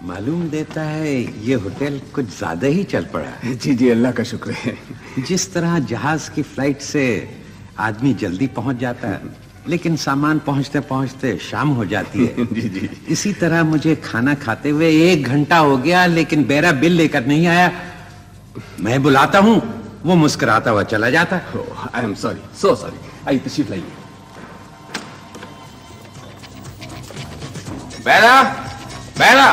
मालूम देता है ये होटल कुछ ज्यादा ही चल पड़ा है। जी जी, अल्लाह का शुक्र है। जिस तरह जहाज की फ्लाइट से आदमी जल्दी पहुंच जाता है, लेकिन सामान पहुंचते पहुंचते शाम हो जाती है। जी जी। इसी तरह मुझे खाना खाते हुए 1 घंटा हो गया, लेकिन बेरा बिल लेकर नहीं आया। मैं बुलाता हूं, वो मुस्कुराता हुआ चला जाता है। I am sorry, so sorry. आइए तशरीफ लाइए। बेरा, बेरा।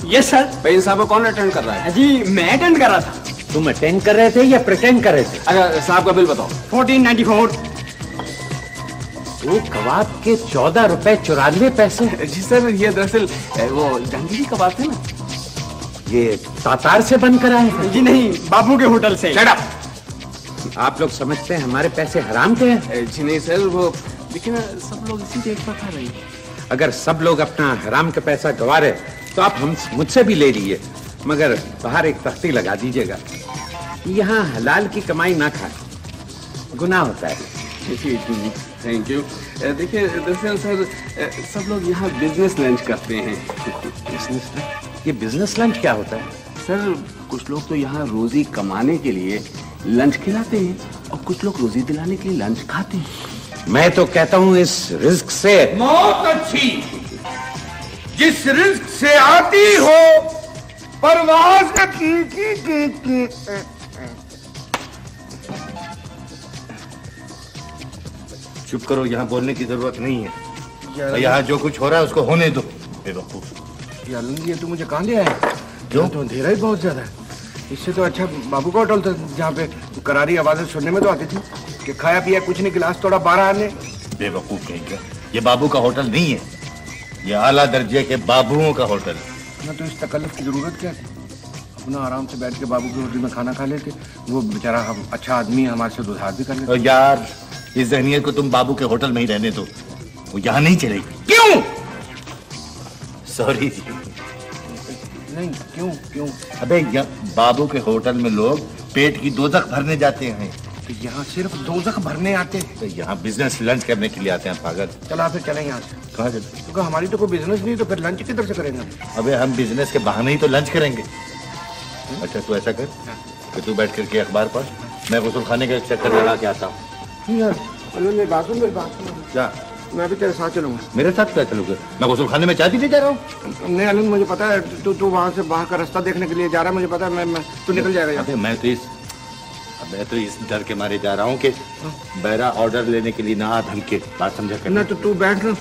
Yes sir. भाई साहब को कौन अटेंड कर रहा है? जी मैं अटेंड कर रहा था। तुम अटेंड कर रहे थे या प्रिटेंड कर रहे थे? अच्छा साहब का बिल बताओ। 1494। एक कबाब के 14 रुपए 94 पैसे। जी सर, ये दरअसल वो जंगली कबाब थे ना, ये तातार से बनकर आए हैं? जी नहीं, बाबू के होटल से। Shut up! आप लोग समझते हैं हमारे पैसे हराम के हैं? जी नहीं सर, वो लेकिन सब लोग इसी रेट पर खा रहे हैं। अगर सब लोग अपना हराम का पैसा गवा रहे तो आप हम मुझसे भी ले लीजिए, मगर बाहर एक तख्ती लगा दीजिएगा, यहाँ हलाल की कमाई ना खाए, गुनाह होता है। Thank you. देखिए दरअसल सर, सब लोग यहाँ बिजनेस लंच करते हैं। Business lunch? ये बिजनेस लंच क्या होता है? सर कुछ लोग तो यहाँ रोजी कमाने के लिए लंच खिलाते हैं और कुछ लोग रोजी दिलाने के लिए लंच खाते हैं। मैं तो कहता हूँ इस रिस्क से मौत अच्छी जिस रिस्क से आती हो, परवाज चुप करो, यहाँ बोलने की जरूरत नहीं है। यहाँ जो कुछ हो रहा है उसको होने दो। बेवकूफ। ये तो मुझे कहाँ ले आया? जो तो अंधेरा ही बहुत ज्यादा है। इससे तो अच्छा बाबू का होटल था, जहाँ पे करारी आवाजें सुनने में तो आती थी कि खाया पिया कुछ नहीं, गिलास तोड़ा 12 आने। बेवकूफ कहेंगे, ये बाबू का होटल नहीं है, ये आला दर्जे के बाबुओं का होटल है। ना तो इस तकल्लुफ की जरूरत क्या थी? अपना आराम से बैठ के बाबू के होटल में खाना खा लेते। वो बेचारा हम अच्छा आदमी है, हमारे से उधार भी कर लेते। और यार इस जहनियत को तुम बाबू के होटल में ही रहने दो, वो यहाँ नहीं चलेगी। क्यों? सॉरी नहीं, क्यों क्यों? अबे बाबू के होटल में लोग पेट की दोजख भरने जाते हैं, तो यहाँ सिर्फ दोजख भरने आते हैं। तो यहाँ बिजनेस लंच करने के लिए आते हैं पागल। चला फिर चलें यहाँ से। कहाँ चले? क्योंकि हमारी तो कोई बिजनेस नहीं, तो फिर लंच किधर से करेंगे? अबे हम बिजनेस के बहाने ही तो लंच करेंगे। अच्छा तू ऐसा कर कि तू बैठ करके अखबार पढ़, मैं गुस्ल खाने का चक्कर लगा के आता हूँ। यार मेरी बात सुन। क्या? मैं भी तेरे साथ चलूंगा। मेरे साथ क्या चलोगे? मैं गुस्ल खाने में चाय पीने जा रहा हूँ। नहीं अलन, मुझे पता है तू वहाँ से बाहर का रास्ता देखने के लिए जा रहा है, मुझे पता है। मैं तू निकल जाएगा यहाँ। अबे मैं तो इस डर के मारे जा रहा हूँ कि बैरा ऑर्डर लेने के लिए ना आ धमके। बात समझा कर ना तो तू बैठ ना,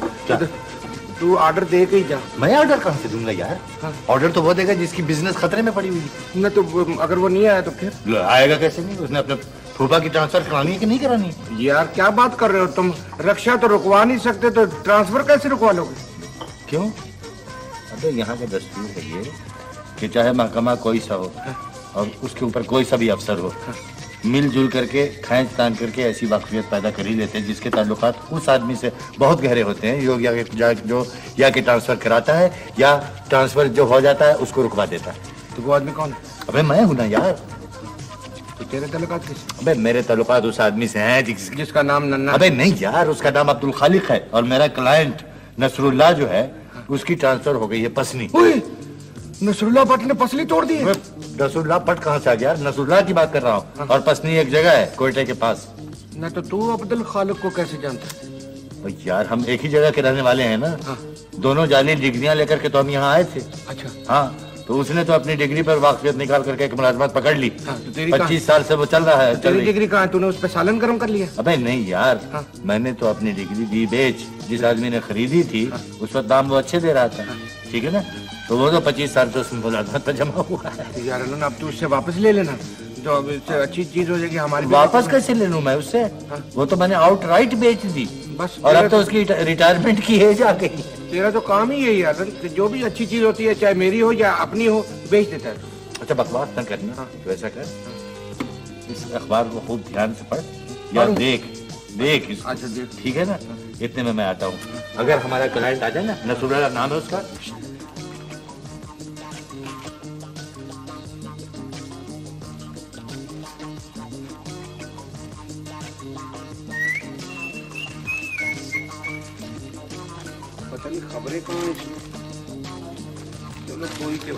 तू ऑर्डर दे के ही जा। मैं ऑर्डर कहाँ से दूंगा यार? ऑर्डर तो वो देगा जिसकी बिजनेस खतरे में पड़ी हुई है। ना तो अगर वो नहीं आया तो फिर आएगा कैसे? नहीं उसने अपने फूफा की ट्रांसफर करानी है कि नहीं करानी? यार क्या बात कर रहे हो तुम? रक्षा तो रुकवा नहीं सकते, तो ट्रांसफर कैसे रुकवा लोगे? क्यों? अबे यहाँ का दस्तूर है ये कि चाहे महकमा कोई सा हो और उसके ऊपर कोई सा भी अफसर हो, मिलजुल करके खींच तान करके ऐसी वाकफियत पैदा कर ही लेते हैं जिसके ताल्लुकात उस आदमी से बहुत गहरे होते हैं जो या कि ट्रांसफर कराता है या ट्रांसफर जो हो जाता है उसको रुकवा देता है। तो वो आदमी कौन है? अबे मैं हूं ना यार। तो तेरे ताल्लुकात किससे? अबे मेरे ताल्लुकात उस आदमी से हैं जिसका नाम नन्ना। अबे नहीं यार, उसका नाम अब्दुल खालिक है और मेरा क्लाइंट नसरुल्लाह जो है उसकी ट्रांसफर हो गई है पसनी। नसरुल्लाह भट्ट ने पसली तोड़ दी है। नसरुल्लाह भट्ट कहाँ से आ गया? नसरुल्लाह की बात कर रहा हूँ। और पसनी एक जगह है कोयटे के पास। ना तो तू अब्दुल खालिक को कैसे जानता? यार हम एक ही जगह के रहने वाले हैं ना। दोनों जाली डिग्रियां लेकर के तो हम यहाँ आए थे। अच्छा हाँ, तो उसने तो अपनी डिग्री पर वाकफियत निकाल करके एक मुलाजमत पकड़ ली। तो तेरी 25 साल से वो चल रहा है। तेरी डिग्री कहाँ है? तूने उस पर सालन गर्म कर लिया? अबे नहीं यार, मैंने तो अपनी डिग्री दी बेच। जिस आदमी ने खरीदी थी उस पर दाम वो अच्छे दे रहा था, ठीक है ना? तो वो तो 25 साल से उसमें मुलाजमत पर जमा हुआ है। यार अब तू उससे वापस ले लेना, जो अब इससे अच्छी चीज हो जाएगी हमारी। वापस कैसे ले लूं मैं उससे? वो तो मैंने आउटराइट बेच दी बस। और अब तो उसकी रिटायरमेंट की एज आ गई। तेरा तो काम ही यही है, जो भी अच्छी चीज होती है चाहे मेरी हो या अपनी हो, बेच देता है। अच्छा बकवास न करना। तो ऐसा कर, इस अखबार को खूब ध्यान से पढ़ या देख इसको। अच्छा देख, ठीक है ना? इतने में मैं आता हूँ। अगर हमारा क्लाइंट आ जाए ना, नसरुल्लाह नाम है उसका, पता नहीं खबरें कहाँ हैं। लोग कोई के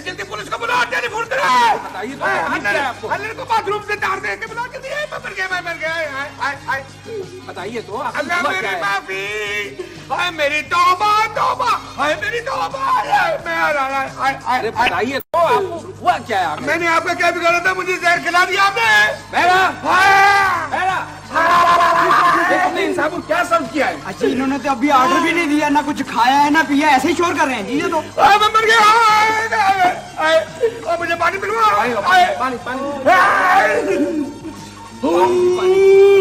जल्दी पुलिस को बुलाओ, टेलीफोन करो। बताइए तो अल्लाह को बाथरूम से तार दे के बुला के दिया। मैं मर गया। बताइए तो अल्लाह मेरी माफी, हाय मेरी तौबा तौबा, हाय मेरी तौबा। अरे बताइए तो आपको हुआ क्या है? मैंने आपका क्या बिगाड़ा था? मुझे जहर खिला दिया आपने। मेरा इंसान को क्या सर्व किया है? अच्छा इन्होंने तो अभी ऑर्डर भी नहीं दिया, ना कुछ खाया है ना पिया, ऐसे ही शोर कर रहे हैं जी ये तो। मैं मर गया। मुझे पानी पिलवाओ। पानी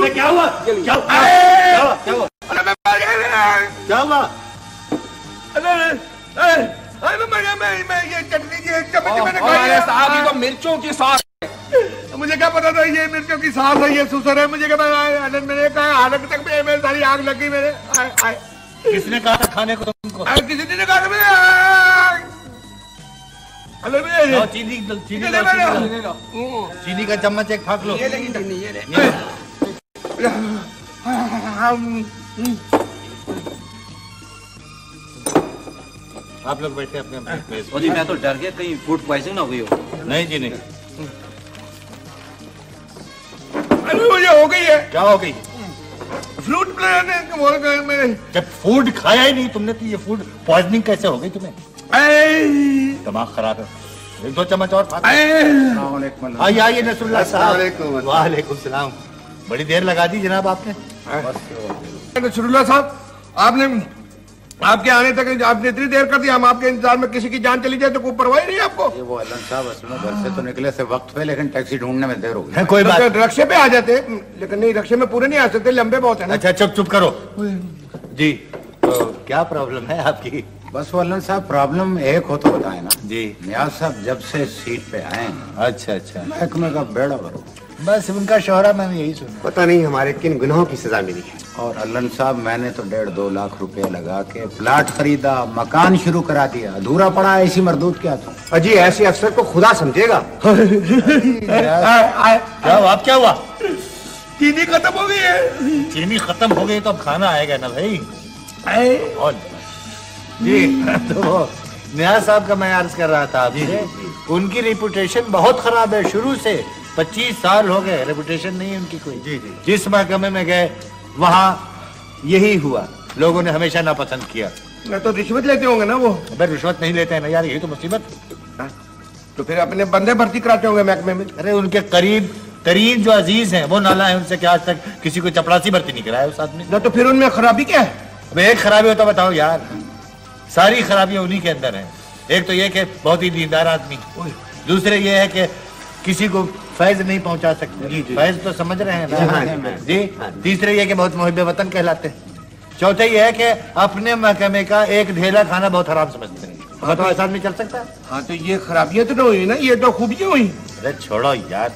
क्या हुआ? क्या हुआ? अरे मैं मर गया। क्या हुआ? मैं मर गया। मैं ये चटनी की चम्मच मैंने खाई साहब, ये तो मिर्चों की सॉस है। मुझे क्या पता था ये मिर्चों की सॉस है, ये सुसर है। मुझे क्या पता? मैंने कहा हालत तक में सारी आग लग गई मेरे। किसने कहा था खाने को तुमको? किसी ने कहा चीनी का चम्मच एक फाक लो। ये लेगी चटनी, ये ले। आप लोग बैठे अपने अपने प्लेस। जी मैं तो डर गया कहीं फूड पॉइजन हो गई हो। नहीं जी नहीं। अरे मुझे हो गई है। क्या हो गई? फ्लूट मेरे जब फूड खाया ही नहीं तुमने तो ये फूड पॉइजनिंग कैसे हो गई तुम्हें? दिमाग खराब है। एक दो चम्मच और खा। आइए आइए नसरुल्लाह साहब। वालेकुम सलाम। बड़ी देर लगा दी जनाब आपने। नसरुल्लाह साहब आपने आपके आने तक आपने इतनी देर कर दी। हम आपके इंतजार में किसी की जान चली जाए तो कोई परवाह नहीं आपको। ये वो अल्लाह साहब असल में घर से तो निकले से वक्त पे, लेकिन टैक्सी ढूंढने में देर हो गई। कोई बात। रक्शे पे आ जाते, लेकिन नहीं रक्शे में पूरे नहीं आ सकते, लंबे बहुत है ना। अच्छा चुप चुप करो जी। तो क्या प्रॉब्लम है आपकी? बस वो अल्लाह साहब प्रॉब्लम एक हो तो बताए ना जी। नियाज साहब जब से सीट पे आए अच्छा अच्छा। महकमे का बेड़ा भरो। बस उनका शोहरा मैंने यही सुना। पता नहीं हमारे किन गुनाहों की सजा मिली है। और अल्लाह साहब मैंने तो 1.5-2 लाख रुपए लगा के प्लाट खरीदा, मकान शुरू करा दिया, अधूरा पड़ा ऐसी मरदूत क्या था। अजी ऐसे अफसर को खुदा समझेगा। क्या हुआ? अब क्या हुआ? चीनी खत्म हो गई है। चीनी खत्म हो गई तो अब खाना आएगा ना भाई। और जी तो नियाज साहब का मैं अर्ज कर रहा था आपसे, उनकी रेपुटेशन बहुत खराब है शुरू से। 25 साल हो गए, रेपुटेशन नहीं है उनकी कोई। जी जी। जिस महकमे में गए वहाँ यही हुआ, लोगों ने हमेशा नापसंद किया। तो रिश्वत लेते होंगे ना वो? अबे रिश्वत नहीं लेते हैं ना यार, यही तो मुसीबत। तो फिर अपने बंदे भर्ती कराते होंगे महकमे में। अरे उनके करीब तरीन जो अजीज हैं वो नाला है, उनसे क्या आज तक किसी को चपरासी भर्ती नहीं कराया उस आदमी ने। तो फिर उनमें खराबी क्या है? अब एक खराबी होता बताओ यार, सारी खराबियां उन्हीं के अंदर हैं। एक तो ये कि बहुत ही दीनदार आदमी, दूसरे ये है कि किसी को फैज नहीं पहुंचा सकते। फैज तो समझ रहे हैं ना जी। तीसरे ये कि बहुत मुहिब वतन कहलाते हैं। चौथे ये है कि अपने महकमे का एक ढेला खाना बहुत हराम समझते हैं। तो ऐसा आदमी चल सकता है? हाँ तो ये खराबियां तो हुई ना, ये तो खूबियां हुई। अरे छोड़ो यार,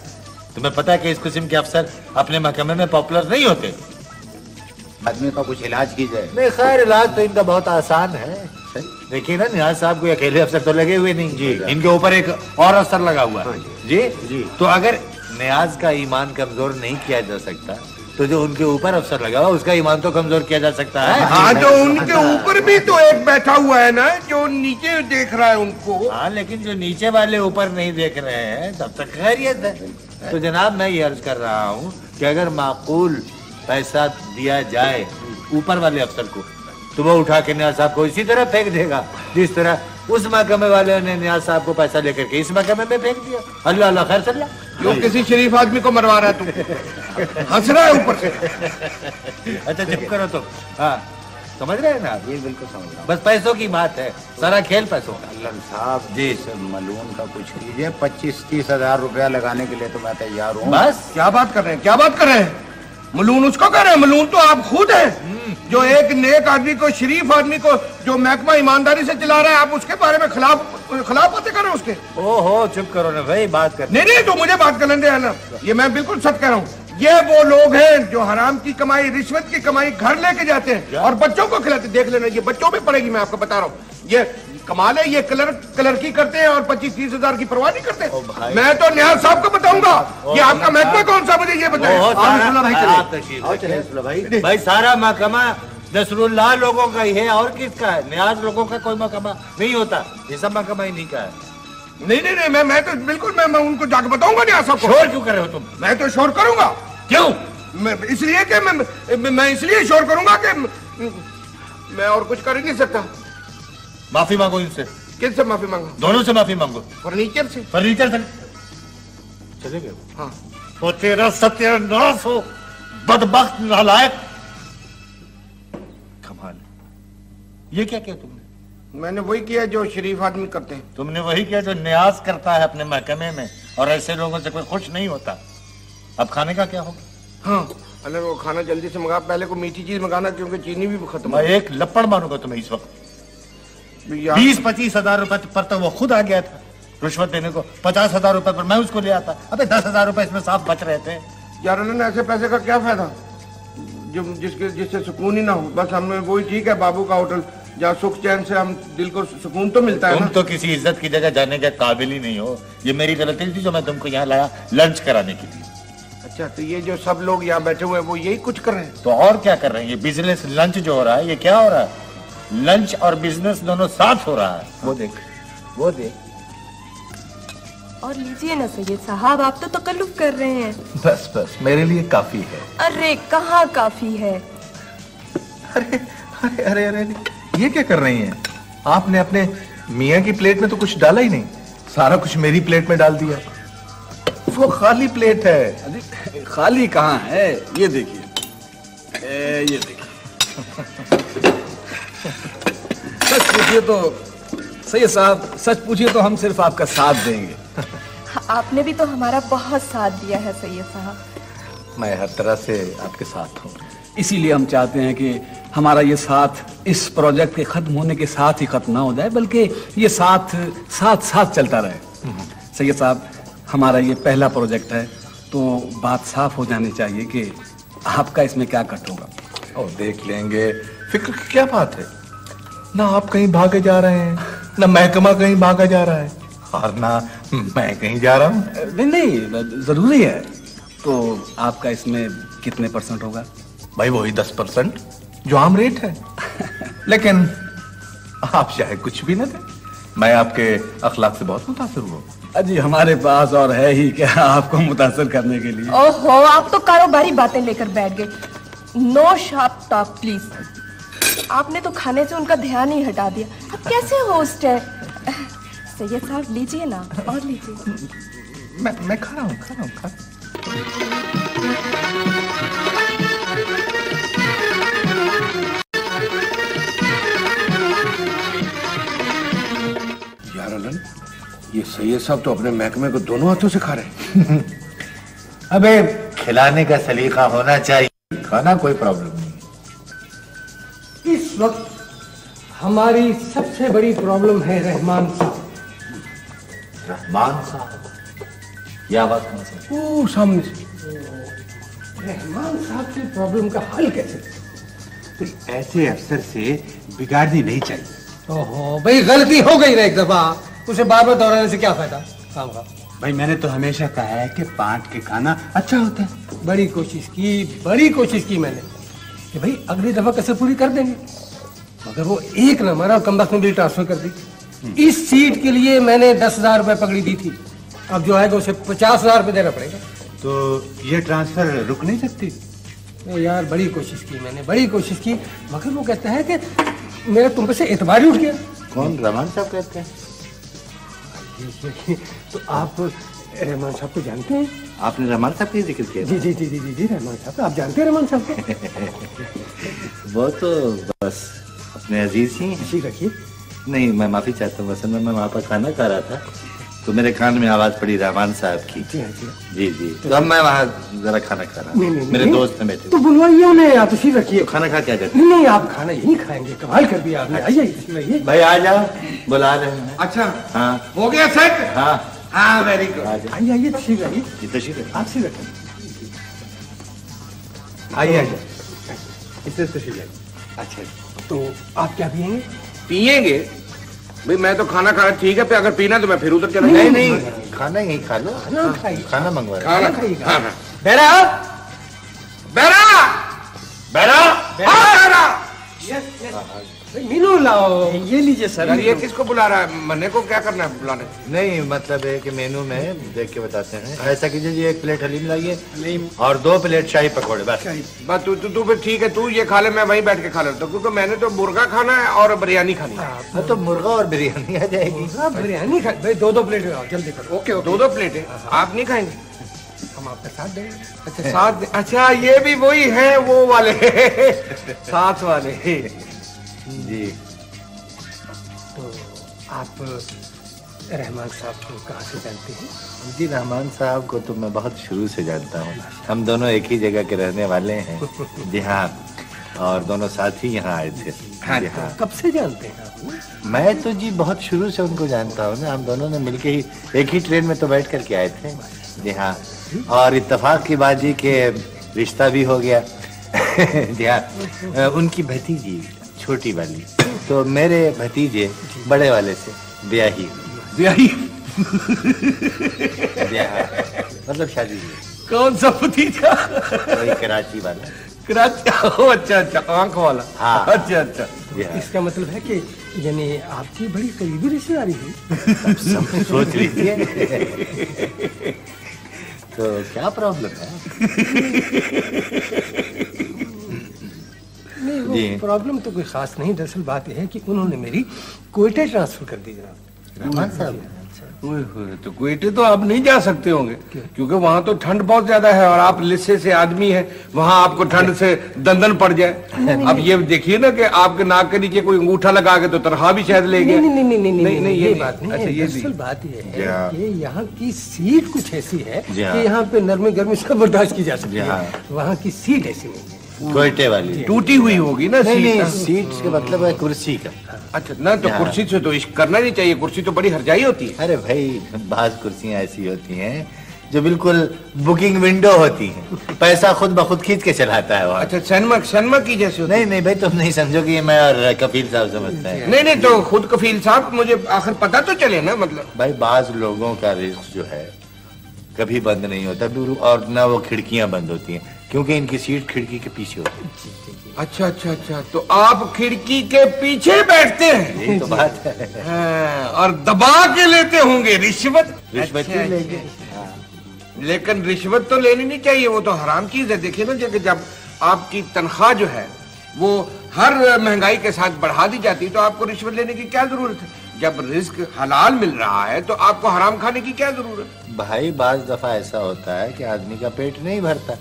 तुम्हें पता है कि इस किस्म के अफसर अपने महकमे में पॉपुलर नहीं होते। आदमी का कुछ इलाज की जाए। नहीं खैर इलाज तो इनका बहुत आसान है। देखिए ना नियाज साहब कोई अकेले अफसर तो लगे हुए नहीं जी, इनके ऊपर एक और अफसर लगा हुआ है जी जी। तो अगर नियाज का ईमान कमजोर नहीं किया जा सकता तो जो उनके ऊपर अफसर लगा हुआ उसका ईमान तो कमजोर किया जा सकता है। हाँ तो उनके ऊपर भी तो एक बैठा हुआ है ना जो नीचे देख रहा है उनको। हाँ लेकिन जो नीचे वाले ऊपर नहीं देख रहे हैं तब तक खैरियत है। तो जनाब मैं ये अर्ज कर रहा हूँ कि अगर माकूल पैसा दिया जाए ऊपर वाले अफसर को तो वो उठा के नियाज साहब को इसी तरह फेंक देगा जिस तरह उस महकमे वाले ने नियाज साहब को पैसा लेकर के इस महकमे में फेंक दिया। अल्लाह अल्लाह खैर चल। जो किसी शरीफ आदमी को मरवा रहा है तू, हंस रहा है ऊपर से। अच्छा चुप करो तो। हाँ समझ रहे हैं ना? ये बिल्कुल समझ रहा हूँ। बस पैसों की बात है, सारा खेल पैसों का। अल्लाह साहब जी मलून का कुछ कीजिए। 25-30 हजार रुपया लगाने के लिए तो मैं तैयार हूँ। बस क्या बात कर रहे हैं, क्या बात कर रहे हैं? मलून उसको कह रहे हैं, मलून तो आप खुद हैं जो एक नेक आदमी को, शरीफ आदमी को जो महकमा ईमानदारी से चला रहा है, आप उसके बारे में खिलाफ बातें कर रहे हैं उसके। ओहो चुप करो ना भाई, बात कर। नहीं तो मुझे बात करने दे ना, ये मैं बिल्कुल सच कह रहा हूँ। ये वो लोग हैं जो हराम की कमाई, रिश्वत की कमाई घर लेके जाते हैं और बच्चों को खिलाते। देख लेना, ये बच्चों पे पड़ेगी, मैं आपको बता रहा हूँ। ये कमाल है, ये क्लर्की करते हैं और 25-30 हजार की परवाह नहीं करते। मैं तो न्याज साहब को बताऊंगा कि आपका महकमा कौन सा, मुझे ये बताएं। भाई सारा महकमा नसरुल्लाह लोगों का ही है, और किसका है? न्याज लोगों का कोई महकमा नहीं होता, ये सब महकमा ही नहीं का है। नहीं, मैं तो बिल्कुल मैं उनको जाकर बताऊंगा न्याज साहब को। शोर क्यों कर रहे हो तुम? मैं तो शोर करूंगा। क्यों? इसलिए कि मैं इसलिए शोर करूंगा कि मैं और कुछ कर ही नहीं सकता। माफी मांगो इनसे। किससे माफी मांगो? दोनों से माफी मांगो। फर्नीचर से। फर्नीचर से चले गए? हाँ। तो तेरा सत्यानाश हो, बदबख्त नालायक। कमाल, ये क्या किया तुमने? मैंने वही किया जो शरीफ आदमी करते हैं। तुमने वही किया जो न्याज करता है अपने महकमे में, और ऐसे लोगों से कोई खुश नहीं होता। अब खाने का क्या होगा? हाँ, अरे वो खाना जल्दी से मंगा, पहले को मीठी चीज मंगाना क्योंकि चीनी भी खत्म। मैं एक लपड़ मारूंगा तुम्हें इस वक्त। 20-25 हजार रुपए पर तो वो खुद आ गया था रिश्वत देने को, 50 हजार रुपए पर मैं उसको ले आता। अबे 10 हजार रुपए इसमें साफ बच रहे थे यार। ऐसे पैसे का क्या फायदा जो जिससे सुकून ही ना हो। बस हमें वही ठीक है, बाबू का होटल, जहाँ सुख चैन से हम दिल को सुकून तो मिलता है। तुम तो किसी इज्जत की जगह जाने के काबिल ही नहीं हो। ये मेरी गलती थी जो मैं तुमको यहाँ लाया लंच कराने के लिए। अच्छा, तो ये जो सब लोग यहाँ बैठे हुए हैं वो यही कुछ कर रहे हैं? तो और क्या कर रहे हैं? ये बिजनेस लंच जो हो रहा है, ये क्या हो रहा है? लंच और बिजनेस दोनों साथ हो रहा है। वो देख। और लीजिए ना सैयद साहब, आप तो तकल्लुफ कर रहे हैं। बस मेरे लिए काफी है। अरे कहाँ काफी है? अरे ये क्या कर रही हैं? आपने अपने मियाँ की प्लेट में तो कुछ डाला ही नहीं, सारा कुछ मेरी प्लेट में डाल दिया। वो खाली प्लेट है। अरे खाली कहाँ है, ये देखिए, ये देखिए। सच पूछिए तो सैयद साहब, सच पूछिए तो हम सिर्फ आपका साथ देंगे। आपने भी तो हमारा बहुत साथ दिया है सैयद साहब। मैं हर तरह से आपके साथ हूँ। इसीलिए हम चाहते हैं कि हमारा ये साथ इस प्रोजेक्ट के खत्म होने के साथ ही खत्म ना हो जाए, बल्कि ये साथ चलता रहे। सैयद साहब, हमारा ये पहला प्रोजेक्ट है, तो बात साफ हो जानी चाहिए कि आपका इसमें क्या कट होगा। और देख लेंगे, फिक्र की क्या बात है। ना आप कहीं भागे जा रहे हैं, ना महकमा कहीं भागा जा रहा है, और ना मैं कहीं जा रहा हूँ। नहीं, जरूरी है। तो आपका इसमें कितने % होगा? भाई वही 10% जो आम रेट है। लेकिन आप चाहे कुछ भी न दें, मैं आपके अखलाक से बहुत मुतासिर हुआ। अजी हमारे पास और है ही क्या आपको मुतासर करने के लिए। ओहो, आप तो कारोबारी बातें लेकर बैठ गए। No sharp talk please. आपने तो खाने से उनका ध्यान ही हटा दिया। अब कैसे होस्ट है? सैयद साहब लीजिए ना, और लीजिए। मैं खा रहा हूँ। यार अलन, ये सैयद साहब तो अपने महकमे को दोनों हाथों से खा रहे हैं। अबे खिलाने का सलीका होना चाहिए, खाना कोई प्रॉब्लम नहीं। इस वक्त हमारी सबसे बड़ी प्रॉब्लम है रहमान साहब। रहमान साहब? यह आवाज कहां से? वो सामने से। रहमान साहब की प्रॉब्लम का हल कैसे? तो ऐसे अफसर से बिगाड़नी नहीं चाहिए। ओहो भाई, गलती हो गई ना एक दफा, उसे बार बार दोहराने से क्या फायदा काम का। भाई मैंने तो हमेशा कहा है कि पांच के खाना अच्छा होता है। बड़ी कोशिश की मैंने कि भाई अगली दफा कसर पूरी कर देंगे, मगर वो एक न मारा और कमबख्त में बिल ट्रांसफर कर दी। इस सीट के लिए मैंने 10,000 रुपए पकड़ी दी थी, अब जो आएगा उसे 50,000 रुपए देना पड़ेगा। तो ये ट्रांसफर रुक नहीं सकती? यार बड़ी कोशिश की, मगर वो कहता है कि मेरा तुम पे से एतबार ही उठ गया। कौन? रहमान साहब कहते हैं? तो आप रहमान साहब को जानते हैं? आपने रहमान साहब का जिक्र किया? जी रहमान साहब, आप जानते हैं रहमान साहब को? वो तो बस अपने अजीज ही हैं। जी रखिए। नहीं, मैं माफी चाहता हूँ, असल में मैं वहाँ पर खाना खा रहा था, तो मेरे कान में आवाज पड़ी रहमान साहब की। जी जी। तो अब मैं वहाँ जरा खाना खा रहा हूँ, मेरे दोस्त हैं बैठे। तो बुलवाइए उन्हें, आप तशरीफ रखिए। खाना खा क्या जाते? नहीं, आप खाना यहीं खाएंगे। कमाल कर दिया आपने। आइए तशरीफ रखिए। भाई आ जाओ, बुला रहे हैं। अच्छा हाँ हो गया सेट? हाँ हाँ वेरी गुड। आइए आइए तशरीफ रखिए। जी तशरीफ आप तशरीफ रखें। आइए आइए, इससे तशरीफ रखिए। अच्छा, तो आप क्या पिएंगे? पिएंगे? भाई मैं तो खाना खा, ठीक है, अगर पीना तो मैं फिर उधर चला। नहीं नहीं, खाना यही खा लो। खाना खाइए। खाना मंगवा खाना खाइएगा। हाँ हाँ। बेरा बेरा बैरा। हाँ बेरा। मीनू लाओ। ये लीजिए सर। यार ये किसको बुला रहा है? मन्ने को क्या करना है बुलाने? नहीं मतलब है कि मेनू में देख के बताते हैं। ऐसा कीजिए जी, 1 प्लेट हलीम लाइए और 2 प्लेट शाही पकौड़े बस। बस तू फिर ठीक है, तू ये खा ले, मैं वहीं बैठ के खा लेता हूँ, क्योंकि मैंने तो मुर्गा खाना है और बिरयानी खानी है। हाँ तो मुर्गा और बिरयानी आ जाएगी। बिरयानी खा भाई, 2-2 प्लेट लाओ जल्दी करो। ओके 2-2 प्लेटें आप नहीं खाएंगे? हम आपका साथ देंगे। अच्छा साथ, अच्छा ये भी वही है वो वाले साथ वाले। जी। तो आप रहमान साहब को कहाँ से जानते हैं? जी रहमान साहब को तो मैं बहुत शुरू से जानता हूँ। हम दोनों एक ही जगह के रहने वाले हैं। जी हाँ, और दोनों साथ ही यहाँ आए थे। हाँ, जी हाँ। कब से जानते हैं आप? मैं तो जी बहुत शुरू से उनको जानता हूँ ना। हम दोनों ने मिलके ही एक ही ट्रेन में तो बैठ करके आए थे। जी हाँ, और इत्तेफाक की बात जी के रिश्ता भी हो गया। जी हाँ, उनकी भतीजी छोटी वाली तो मेरे भतीजे बड़े वाले से ब्याही मतलब शादी हुई। कौन सा भतीजा? वही कराची वाला। कराची? अच्छा अच्छा, आंख वाला। हाँ। अच्छा अच्छा। इसका मतलब है कि यानी आपकी बड़ी करीबी रिश्तेदारी है। सब सोच लीजिए। तो क्या प्रॉब्लम है? नहीं, वो प्रॉब्लम तो कोई खास नहीं। दरअसल बात यह है कि उन्होंने मेरी क्वेटा ट्रांसफर कर दी जनाब। रहमान साहब। तो क्वेटे तो आप नहीं जा सकते होंगे, क्योंकि वहाँ तो ठंड बहुत ज्यादा है और आप लिस्से से आदमी हैं, वहाँ आपको ठंड से दंदन पड़ जाए। अब ये देखिए ना कि आपके नाक के नीचे कोई अंगूठा लगा के तो तनख्वाह भी शायद ले गया। नहीं, ये बात नहीं। अच्छा, ये दरअसल बात ये है कि यहाँ की सीट कुछ ऐसी है कि यहाँ पे नरमी गर्मी सब बर्दाश्त की जा सकती है। वहाँ की सीट ऐसी नहीं है। कोयटे वाली टूटी हुई होगी ना सीट। सीट का मतलब है कुर्सी का। अच्छा ना, तो कुर्सी से तो इश्क करना नहीं चाहिए, कुर्सी तो बड़ी हरजाई होती है। अरे भाई, बाज कुर्सियां ऐसी होती हैं जो बिल्कुल बुकिंग विंडो होती हैं, पैसा खुद ब खुद खींच के चलाता है वहाँ। अच्छा, सनमक की जैसे होती है? नहीं भाई, तुम नहीं समझो कि मैं और कफील साहब समझते हैं। नहीं तो खुद कफील साहब, मुझे आखिर पता तो चले ना। मतलब भाई बाज लोगों का रिस्क जो है कभी बंद नहीं होता, और ना वो खिड़कियां बंद होती हैं, क्योंकि इनकी सीट खिड़की के पीछे होती है। अच्छा, तो आप खिड़की के पीछे बैठते हैं? यही तो बात है। और दबा के लेते होंगे रिश्वत? रिश्वत ही लेंगे। लेकिन रिश्वत तो लेनी नहीं चाहिए, वो तो हराम चीज है। देखिए ना, जब आपकी तनख्वाह जो है वो हर महंगाई के साथ बढ़ा दी जाती है तो आपको रिश्वत लेने की क्या जरूरत है? जब रिस्क हलाल मिल रहा है तो आपको हराम खाने की क्या जरूरत? भाई बाज दफा ऐसा होता है कि आदमी का पेट नहीं भरता,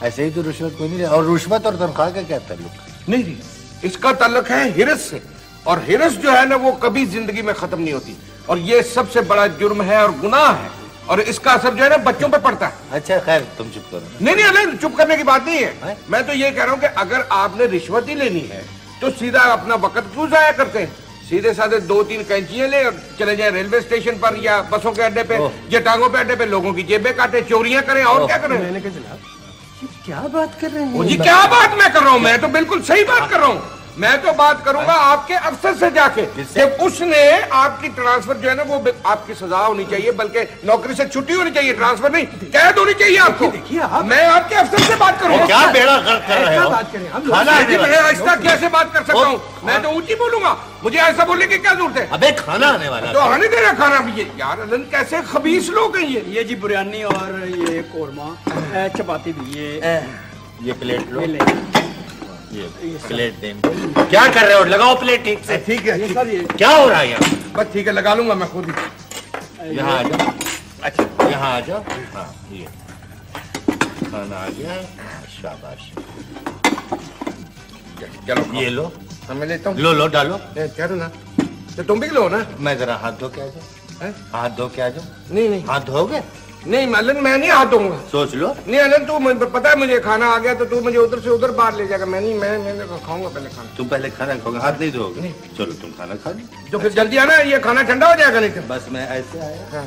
ऐसे ही तो रिश्वत कोई नहीं ले। और रिश्वत और तनख्वाह का क्या ताल्लुक? नहीं, इसका ताल्लुक है हिरस से, और हिरस जो है ना वो कभी जिंदगी में खत्म नहीं होती, और ये सबसे बड़ा जुर्म है और गुनाह है, और इसका असर जो है ना बच्चों पे पड़ता है। अच्छा खैर, तुम चुप करो। नहीं, चुप करने की बात नहीं है। मैं तो ये कह रहा हूँ कि अगर आपने रिश्वत ही लेनी है तो सीधा अपना वक्त क्यों जाया करते हैं? सीधे साधे 2-3 कैंचियां ले और चले जाए रेलवे स्टेशन पर या बसों के अड्डे पे या टांगों पे अड्डे पे, लोगों की जेबें काटे, चोरियां करें, और क्या करें? मैंने कहा जनाब क्या बात कर रहे हैं? जी क्या बात मैं कर रहा हूँ? मैं तो बिल्कुल सही बात कर रहा हूँ। मैं तो बात करूंगा आपके अफसर से जाके, जब उसने आपकी ट्रांसफर जो है ना वो आपकी सजा होनी चाहिए, बल्कि नौकरी से छुट्टी होनी चाहिए, ट्रांसफर नहीं, कैद होनी चाहिए आपको। देखिए मैं आपके अफसर से बात करूंगा। क्या बेड़ा गर्क कर रहे हो? मैं ऐसा कैसे बात कर सकता हूँ? मैं तो ऊंची बोलूंगा, मुझे ऐसा बोलने की क्या जरूरत है? अबे खाना आने वाला तो आने दे रहा खाना भी। यार अलन कैसे खबीस लोग हैं ये जी बिरयानी और ये कोरमा, चपाती भी, ये प्लेट लो, ये प्लेट दें। क्या कर रहे हो? लगाओ प्लेट ठीक से। ठीक है क्या हो रहा है यहाँ? बस ठीक है, लगा लूंगा मैं खुद ही। यहाँ आ जाओ। अच्छा यहाँ आ जाओ। हाँ ये खाना आ गया, शाबाश। चलो ये लो, मैं लेता हूँ। लो डालो। क्या ना, तो तुम भी लो ना। मैं जरा हाथ धो के आ जाऊँ। हाथ धो के आ जाओ। नहीं नहीं हाथ धोगे? नहीं अलन, मैं नहीं हाथ धोऊंगा। सोच लो। नहीं अलन, तू पता है मुझे खाना आ गया तो तू मुझे उधर से उधर बाहर ले जाएगा। मैं नहीं, मैं खाऊंगा पहले खाना। तुम पहले खाना खाओगे, हाथ नहीं धोगे? चलो तुम खाना खा लो। तो फिर जल्दी आना, ये खाना ठंडा हो जाएगा नहीं तो। बस मैं ऐसे आया। हाँ।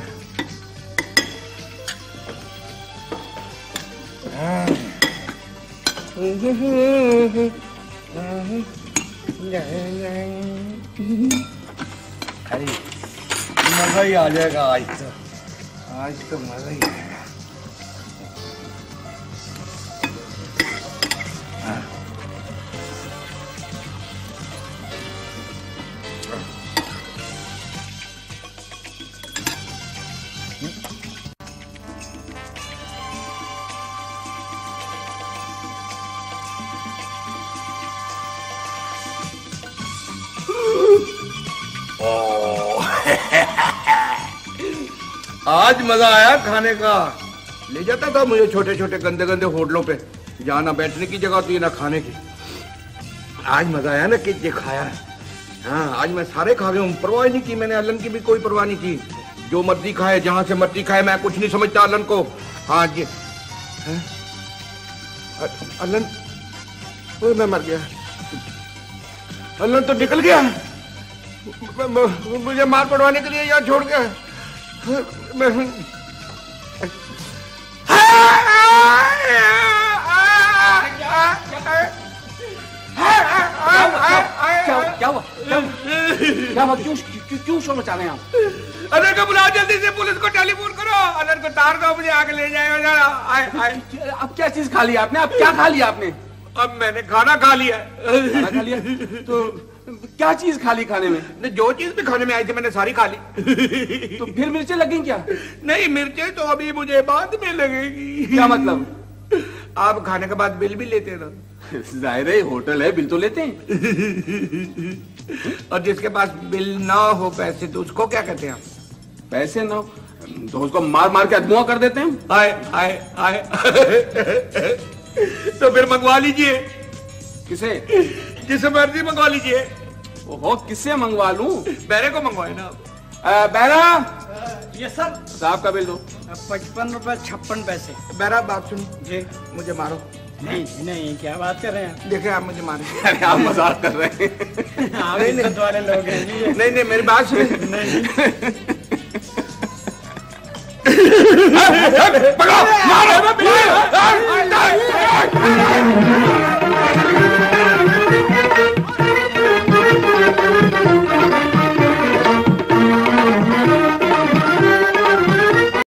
अरे मजा ही आ जाएगा आज तो मजा ही आएगा। आज मजा आया खाने का। ले जाता था मुझे छोटे छोटे गंदे गंदे होटलों पे, जहाँ ना बैठने की जगह थी ना खाने की। आज मजा आया ना कि ये खाया है। हाँ, आज मैं सारे खा गया हूँ, परवाह नहीं की मैंने। अलन की भी कोई परवाह नहीं की, जो मर्जी खाए, जहाँ से मर्जी खाए, मैं कुछ नहीं समझता अलन को। हाँ जी अलन, मैं मर गया। अलन तो निकल गया, मुझे मार पड़वाने के लिए यहाँ छोड़ गया। क्या हुआ? क्यों शोर मचा रहे हैं आप? अलन को बुलाओ, जल्दी से पुलिस को टेलीफोन करो। अलन को तार दो, मुझे आगे ले जाएगा। अब क्या चीज खा लिया आपने? अब क्या खा लिया आपने? अब मैंने खाना खा लिया। खाना खा लिया? तो क्या चीज खा ली खाने में? जो चीज भी खाने में आई थी मैंने सारी खा ली। तो फिर मिर्चें लगी क्या? नहीं, मिर्चें तो अभी मुझे बाद में लगेगी। क्या मतलब? आप खाने के बाद बिल भी लेते ना? जाहिर है, होटल है, बिल तो लेते हैं। और जिसके पास बिल ना हो पैसे, तो उसको क्या कहते हैं आप? पैसे ना हो तो उसको मार मार के अधमुआ कर देते हैं। आए आए आए। तो फिर मंगवा लीजिए। किसे? जिसे मर्जी मंगवा लीजिए। ओहो, किससे मंगवा लूं? बैरे को मंगवाए ना आप। बैरा, ये सर साहब का बिल दो। 55 रुपए 56 पैसे। बैरा, बात सुन जी। मुझे मारो। नहीं नहीं, क्या बात कर रहे हैं? देखिए आप मुझे मारे। अरे आप मजाक कर रहे हैं। आप इज्जत वाले लोग हैं जी। नहीं नहीं, मेरी बात सुन। पकड़ो, मारो।